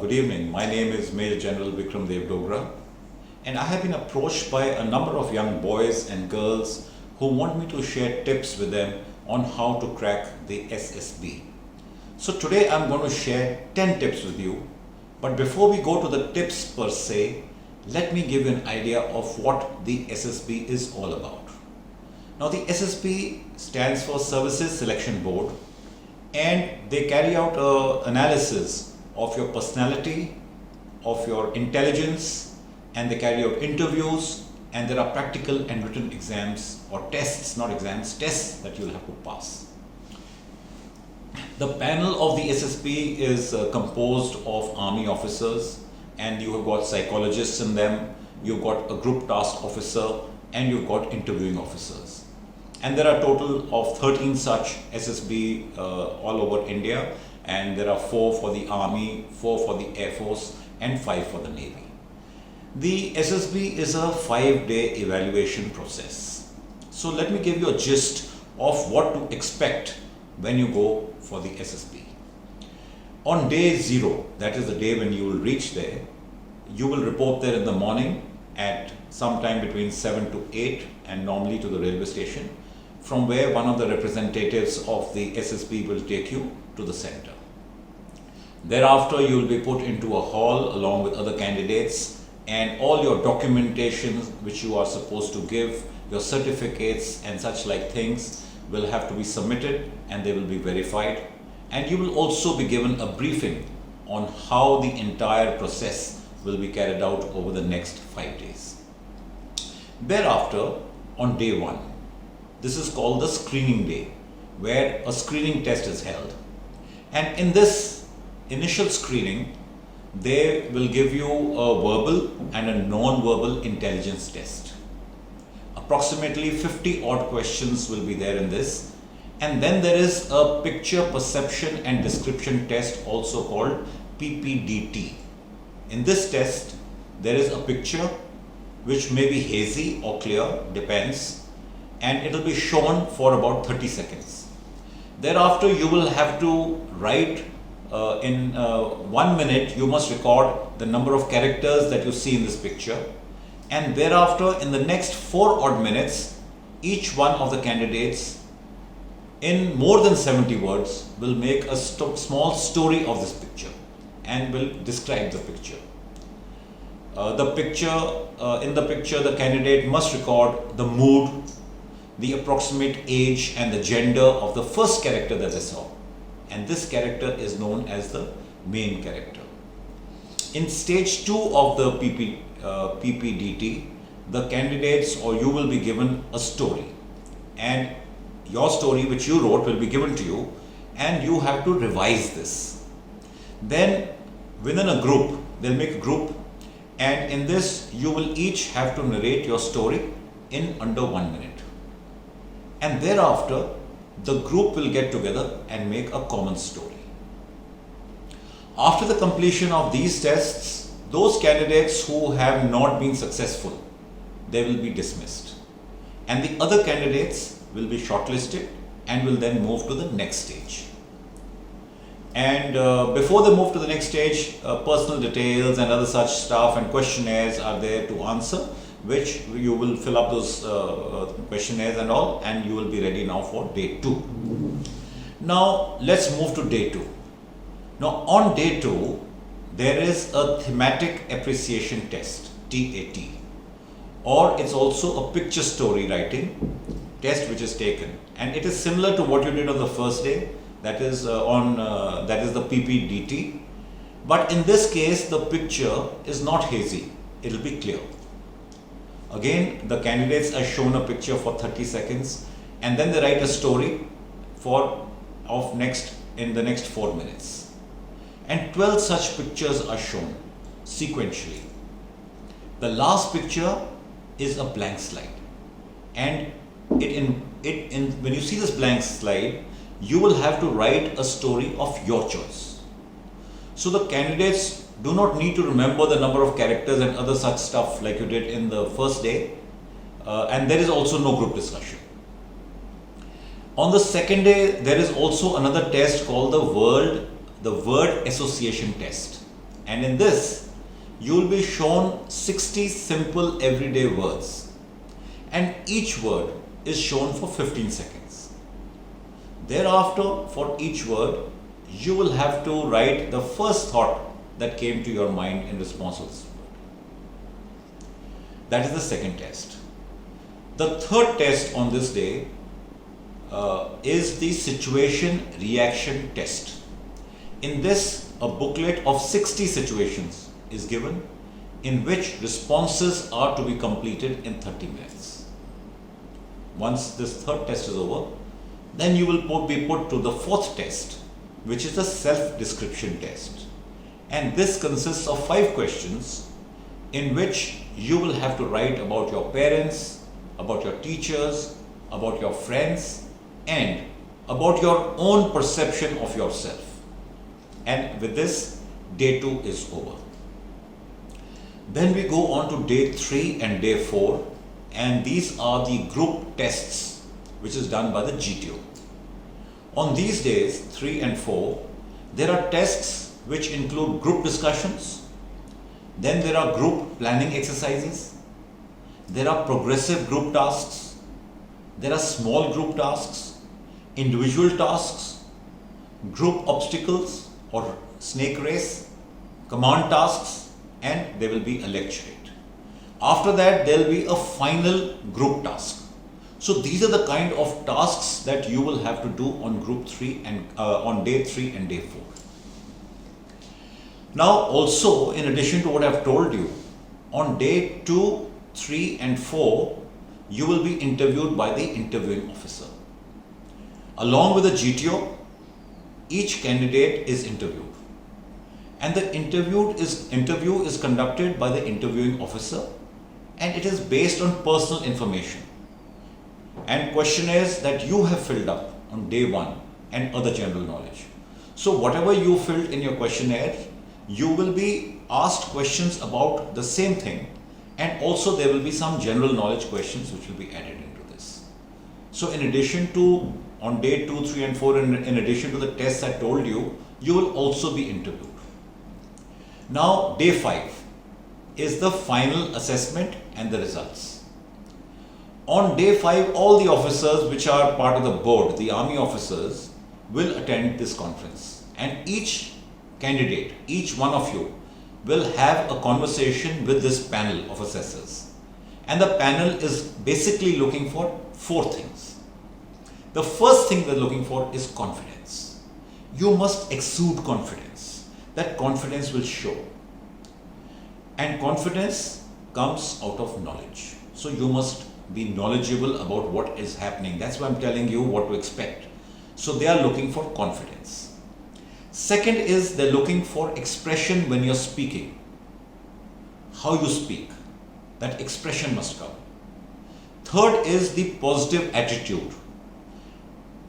Good evening. My name is Major General Vikram Dev Dogra, and I have been approached by a number of young boys and girls who want me to share tips with them on how to crack the SSB. So today I'm going to share 10 tips with you, but before we go to the tips per se, let me give you an idea of what the SSB is all about. Now the SSB stands for Services Selection Board, and they carry out an analysis of your personality, of your intelligence, and they carry out interviews, and there are practical and written exams or tests, not exams, tests that you'll have to pass. The panel of the SSB is composed of army officers, and you have got psychologists in them, you've got a group task officer, and you've got interviewing officers. And there are a total of 13 such SSB all over India, and there are 4 for the Army, 4 for the Air Force, and 5 for the Navy. The SSB is a 5-day evaluation process. So let me give you a gist of what to expect when you go for the SSB. On day 0, that is the day when you will reach there, you will report there in the morning at sometime between 7 to 8 and normally to the railway station, from where one of the representatives of the SSB will take you to the center. Thereafter, you will be put into a hall along with other candidates, and all your documentation which you are supposed to give, your certificates and such like things will have to be submitted, and they will be verified. And you will also be given a briefing on how the entire process will be carried out over the next 5 days. Thereafter, on day 1, this is called the screening day, where a screening test is held. And in this initial screening, they will give you a verbal and a non-verbal intelligence test. Approximately 50 odd questions will be there in this. And then there is a picture perception and description test, also called PPDT. In this test, there is a picture which may be hazy or clear, depends, and it will be shown for about 30 seconds. Thereafter, you will have to write in 1 minute, you must record the number of characters that you see in this picture. And thereafter, in the next 4 odd minutes, each one of the candidates in more than 70 words will make a small story of this picture and will describe the picture. In the picture, the candidate must record the mood, the approximate age and the gender of the first character that they saw. And this character is known as the main character. In stage 2 of the PPDT, the candidates or you will be given a story, and your story which you wrote will be given to you, and you have to revise this. Then within a group, they'll make a group, and in this you will each have to narrate your story in under 1 minute. And thereafter, the group will get together and make a common story. After the completion of these tests, those candidates who have not been successful, they will be dismissed. And the other candidates will be shortlisted and will then move to the next stage. And before they move to the next stage, personal details and other such stuff and questionnaires are there to answer, which you will fill up those questionnaires and all, and you will be ready now for day 2. Now let's move to day 2. Now on day 2, there is a thematic appreciation test, TAT, or it's also a picture story writing test which is taken, and it is similar to what you did on the first day, that is that is the PPDT, but in this case the picture is not hazy, it will be clear. Again, the candidates are shown a picture for 30 seconds, and then they write a story in the next 4 minutes. And 12 such pictures are shown sequentially. The last picture is a blank slide, and when you see this blank slide, you will have to write a story of your choice. So the candidates do not need to remember the number of characters and other such stuff like you did in the first day, and there is also no group discussion. On the second day, there is also another test called the word association test, And in this, you will be shown 60 simple everyday words. And each word is shown for 15 seconds. Thereafter, for each word, you will have to write the first thought that came to your mind in response to this word. That is the second test. The third test on this day is the situation reaction test. In this, a booklet of 60 situations is given in which responses are to be completed in 30 minutes. Once this third test is over, then you will be put to the fourth test, which is the self-description test. And this consists of 5 questions in which you will have to write about your parents, about your teachers, about your friends, and about your own perception of yourself. And with this, day 2 is over. Then we go on to day 3 and day 4, and these are the group tests which is done by the GTO. On these days 3 and 4, there are tests which include group discussions, then there are group planning exercises, there are progressive group tasks, there are small group tasks, individual tasks, group obstacles or snake race, command tasks, and there will be a lecturate. After that, there will be a final group task. So these are the kind of tasks that you will have to do on group 3 and on day 3 and day 4. Now also, in addition to what I have told you, on day 2, 3 and 4, you will be interviewed by the interviewing officer. Along with the GTO, each candidate is interviewed. And the interview is conducted by the interviewing officer, and it is based on personal information and questionnaires that you have filled up on day 1 and other general knowledge. So whatever you filled in your questionnaire, you will be asked questions about the same thing, and also there will be some general knowledge questions which will be added into this. So in addition to on day 2, 3 and 4, in addition to the tests I told you, you will also be interviewed. Now day 5 is the final assessment and the results. On day 5, all the officers which are part of the board, the army officers, will attend this conference, and each candidate, each one of you, will have a conversation with this panel of assessors. And the panel is basically looking for 4 things. The first thing they're looking for is confidence. You must exude confidence. That confidence will show. And confidence comes out of knowledge. So you must be knowledgeable about what is happening. That's why I'm telling you what to expect. So they are looking for confidence. Second is they're looking for expression when you're speaking. How you speak. That expression must come. Third is the positive attitude.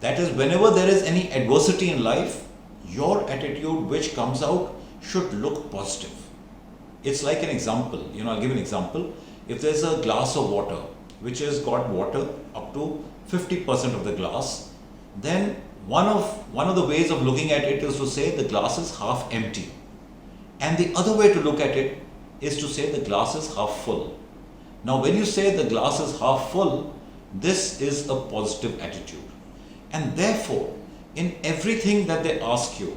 That is, whenever there is any adversity in life, your attitude which comes out should look positive. It's like an example. I'll give an example. If there's a glass of water which has got water up to 50% of the glass, then one of the ways of looking at it is to say the glass is half empty. And the other way to look at it is to say the glass is half full. Now when you say the glass is half full, this is a positive attitude. And therefore, in everything that they ask you,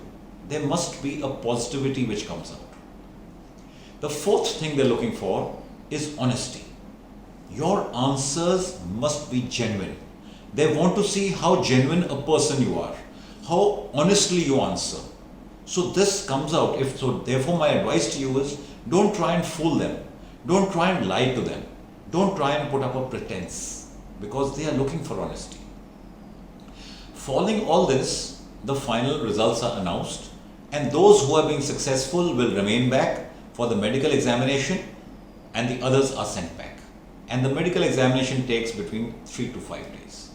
there must be a positivity which comes out. The fourth thing they're looking for is honesty. Your answers must be genuine. They want to see how genuine a person you are, how honestly you answer. So this comes out. Therefore my advice to you is, don't try and fool them. Don't try and lie to them. Don't try and put up a pretense, because they are looking for honesty. Following all this, the final results are announced, and those who have been successful will remain back for the medical examination, and the others are sent back. And the medical examination takes between 3 to 5 days.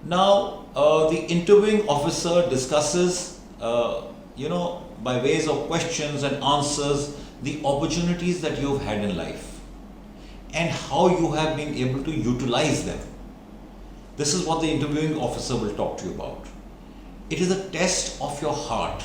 Now, the interviewing officer discusses, by ways of questions and answers, the opportunities that you've had in life and how you have been able to utilize them. This is what the interviewing officer will talk to you about. It is a test of your heart,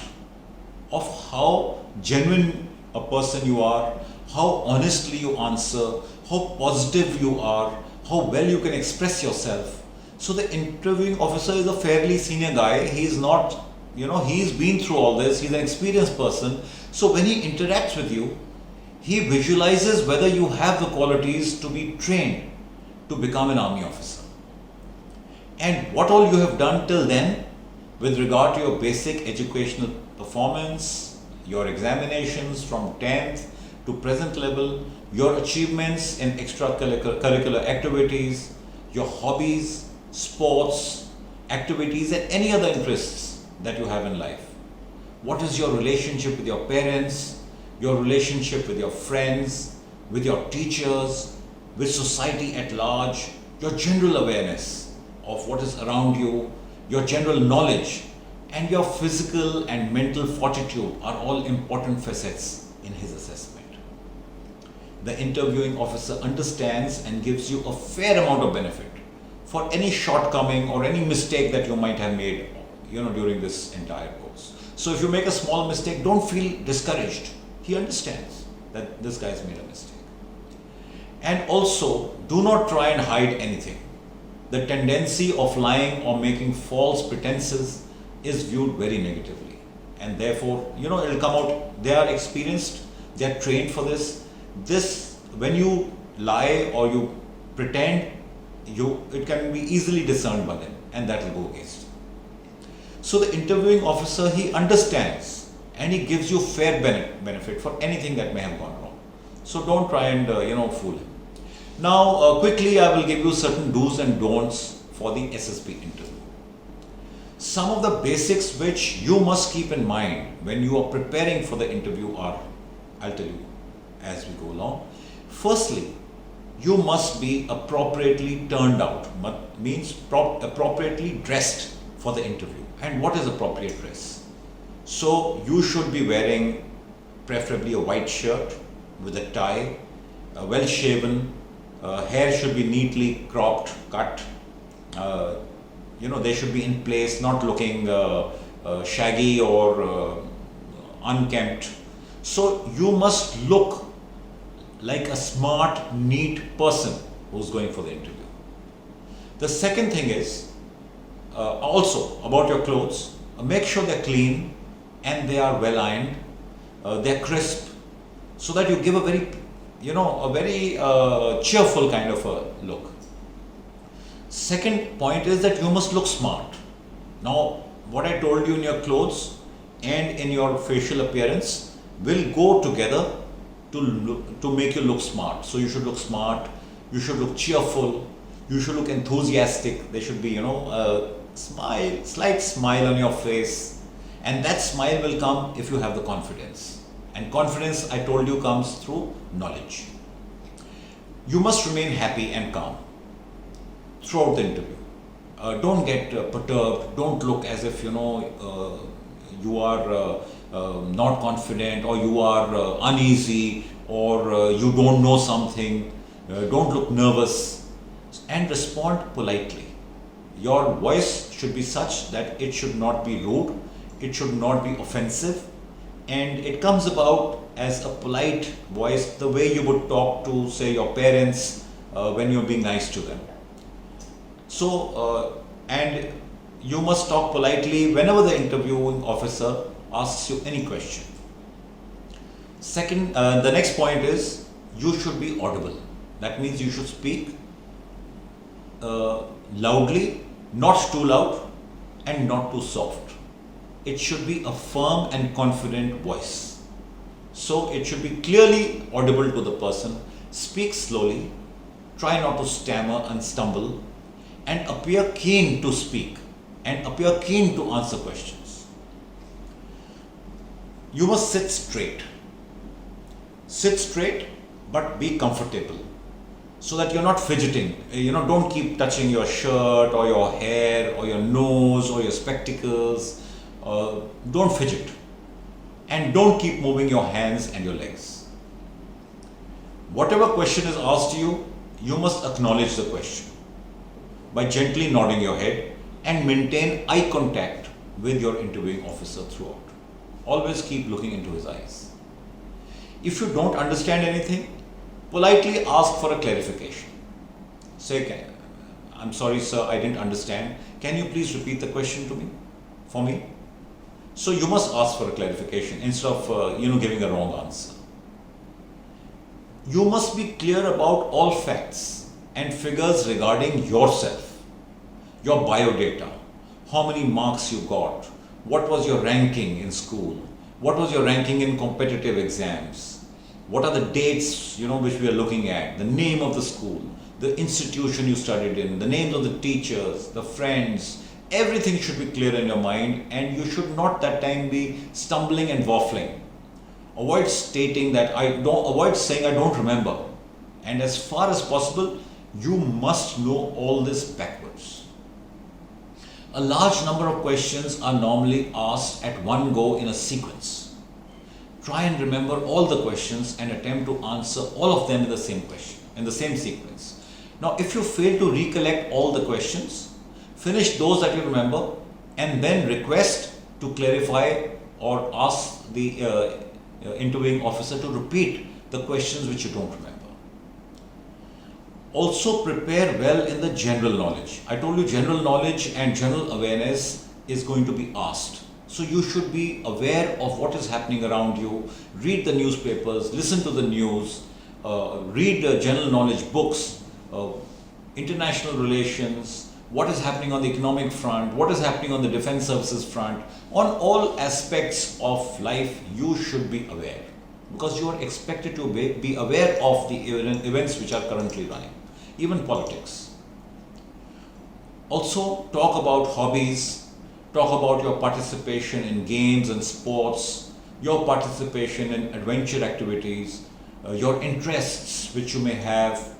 of how genuine a person you are, how honestly you answer, how positive you are, how well you can express yourself. So the interviewing officer is a fairly senior guy. He's not, he's been through all this. He's an experienced person. So when he interacts with you, he visualizes whether you have the qualities to be trained to become an army officer. And what all you have done till then with regard to your basic educational performance, your examinations from 10th to present level, your achievements in extracurricular activities, your hobbies, sports, activities, and any other interests that you have in life. What is your relationship with your parents, your relationship with your friends, with your teachers, with society at large, your general awareness of what is around you, your general knowledge, and your physical and mental fortitude are all important facets in his assessment. The interviewing officer understands and gives you a fair amount of benefit for any shortcoming or any mistake that you might have made, during this entire course. So if you make a small mistake, don't feel discouraged. He understands that this guy's made a mistake. And also, do not try and hide anything. The tendency of lying or making false pretenses is viewed very negatively. And therefore, it'll come out, they are experienced, they are trained for this. When you lie or you pretend, it can be easily discerned by them, and that will go against. So the interviewing officer, he understands and he gives you fair benefit for anything that may have gone wrong. So don't try and fool him. Now quickly I will give you certain do's and don'ts for the SSB interview. Some of the basics which you must keep in mind when you are preparing for the interview are, I'll tell you as we go along. Firstly, you must be appropriately turned out, means appropriately dressed for the interview. And what is appropriate dress? So you should be wearing preferably a white shirt with a tie, well shaven, hair should be neatly cropped, cut, they should be in place, not looking shaggy or unkempt. So you must look like a smart, neat person who's going for the interview. The second thing is also about your clothes. Make sure they're clean and they are well ironed, they're crisp, so that you give a very cheerful kind of a look. Second point is that you must look smart. Now, what I told you in your clothes and in your facial appearance will go together to make you look smart. So you should look smart, you should look cheerful, you should look enthusiastic. There should be, a slight smile on your face, and that smile will come if you have the confidence. And confidence, I told you, comes through knowledge. You must remain happy and calm throughout the interview. Don't get perturbed. Don't look as if you are not confident, or you are uneasy, or you don't know something. Don't look nervous, and respond politely. Your voice should be such that it should not be rude, it should not be offensive, and it comes about as a polite voice, the way you would talk to, say, your parents when you're being nice to them. So, and you must talk politely whenever the interviewing officer asks you any question. Second, the next point is you should be audible. That means you should speak loudly, not too loud and not too soft. It should be a firm and confident voice. So it should be clearly audible to the person. Speak slowly, try not to stammer and stumble, and appear keen to speak and appear keen to answer questions. You must sit straight. Sit straight, but be comfortable, so that you're not fidgeting. Don't keep touching your shirt or your hair or your nose or your spectacles. Don't fidget. And don't keep moving your hands and your legs. Whatever question is asked you, you must acknowledge the question by gently nodding your head and maintain eye contact with your interviewing officer throughout. Always keep looking into his eyes. If you don't understand anything, politely ask for a clarification. Say, I'm sorry, sir, I didn't understand. Can you please repeat the question to me, for me? So you must ask for a clarification instead of giving a wrong answer. You must be clear about all facts and figures regarding yourself, your biodata, how many marks you got, what was your ranking in school, what was your ranking in competitive exams, what are the dates which we are looking at, the name of the school, the institution you studied in, the names of the teachers, the friends. Everything should be clear in your mind, and you should not that time be stumbling and waffling. Avoid saying I don't remember. And as far as possible, you must know all this backwards. A large number of questions are normally asked at one go in a sequence. Try and remember all the questions and attempt to answer all of them in the same sequence. Now, if you fail to recollect all the questions, finish those that you remember and then request to clarify or ask the interviewing officer to repeat the questions which you don't remember. Also prepare well in the general knowledge. I told you general knowledge and general awareness is going to be asked. So you should be aware of what is happening around you, read the newspapers, listen to the news, read general knowledge books, international relations, what is happening on the economic front, what is happening on the defense services front. On all aspects of life, you should be aware, because you are expected to be aware of the events which are currently running, even politics. Also, talk about hobbies, talk about your participation in games and sports, your participation in adventure activities, your interests which you may have.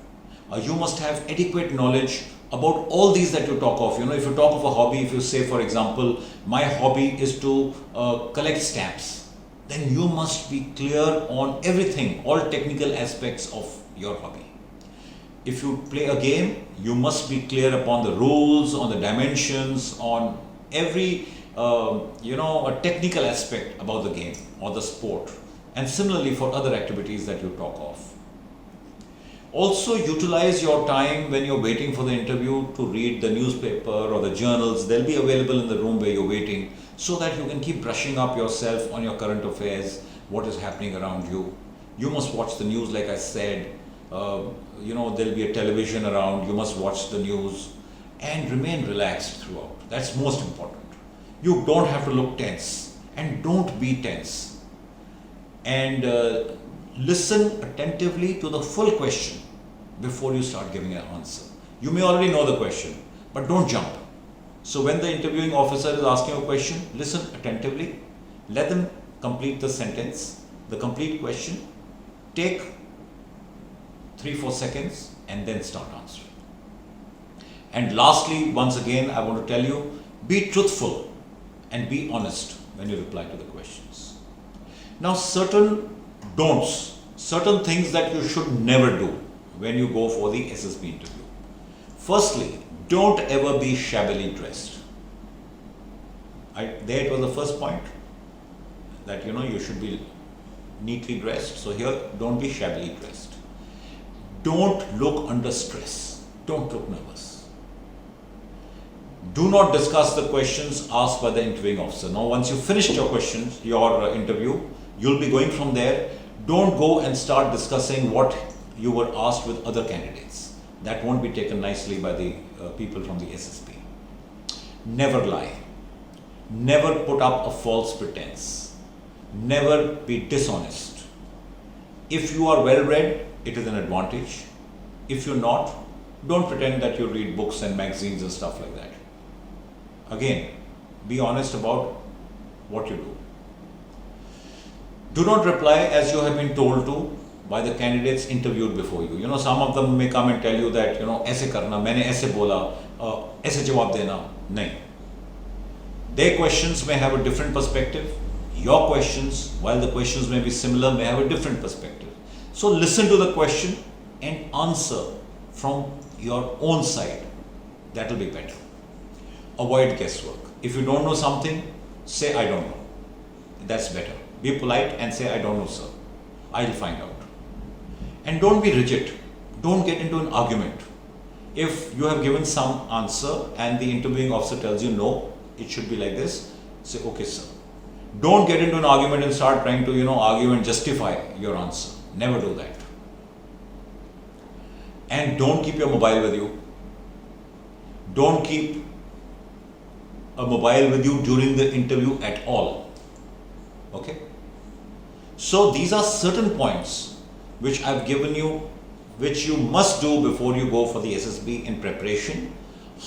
You must have adequate knowledge about all these that you talk of. If you talk of a hobby, if you say, for example, my hobby is to collect stamps, then you must be clear on everything, all technical aspects of your hobby. If you play a game, you must be clear upon the rules, on the dimensions, on every a technical aspect about the game or the sport. And similarly for other activities that you talk of. Also utilize your time when you're waiting for the interview to read the newspaper or the journals. They'll be available in the room where you're waiting, so that you can keep brushing up yourself on your current affairs, what is happening around you. You must watch the news, like I said. There'll be a television around. You must watch the news and remain relaxed throughout. That's most important. You don't have to look tense, and don't be tense. And listen attentively to the full question before you start giving an answer. You may already know the question, but don't jump. So when the interviewing officer is asking a question, listen attentively, let them complete the sentence, the complete question, take 3-4 seconds and then start answering. And lastly, once again, I want to tell you, be truthful and be honest when you reply to the questions. Now, certain don'ts, certain things that you should never do when you go for the SSB interview. Firstly, don't ever be shabbily dressed. There it was the first point, that you should be neatly dressed. So here, don't be shabbily dressed. Don't look under stress. Don't look nervous. Do not discuss the questions asked by the interviewing officer. Now, once you finished your questions, your interview, you'll be going from there. Don't go and start discussing what you were asked with other candidates. That won't be taken nicely by the people from the SSB. Never lie. Never put up a false pretense. Never be dishonest. If you are well read, it is an advantage. If you're not, don't pretend that you read books and magazines and stuff like that. Again, be honest about what you do. Do not reply as you have been told to by the candidates interviewed before you. Some of them may come and tell you that, ऐसे करना, मैंने ऐसे बोला, ऐसे जवाब देना. नहीं. Their questions may have a different perspective. Your questions, while the questions may be similar, may have a different perspective. So listen to the question and answer from your own side. That will be better. Avoid guesswork. If you don't know something, say I don't know. That's better. Be polite and say, I don't know, sir. I'll find out. And don't be rigid. Don't get into an argument. If you have given some answer and the interviewing officer tells you no, it should be like this, say, okay, sir. Don't get into an argument and start trying to, argue and justify your answer. Never do that. And don't keep your mobile with you. Don't keep a mobile with you during the interview at all. Okay? So these are certain points which I've given you, which you must do before you go for the SSB in preparation.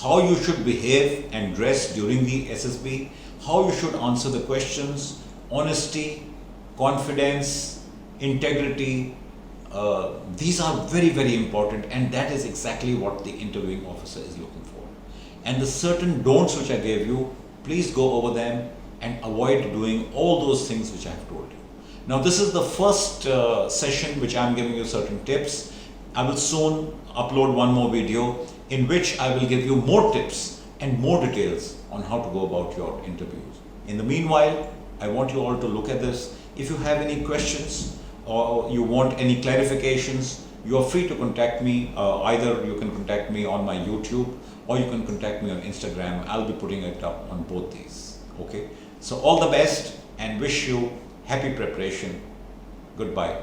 How you should behave and dress during the SSB, how you should answer the questions, honesty, confidence, integrity. These are very, very important, and that is exactly what the interviewing officer is looking for. And the certain don'ts which I gave you, please go over them and avoid doing all those things which I have told you. Now this is the first session which I am giving you certain tips. I will soon upload one more video in which I will give you more tips and more details on how to go about your interviews. In the meanwhile, I want you all to look at this. If you have any questions or you want any clarifications, you are free to contact me. Either you can contact me on my YouTube or you can contact me on Instagram. I'll be putting it up on both these. Okay. So all the best and wish you happy preparation. Goodbye.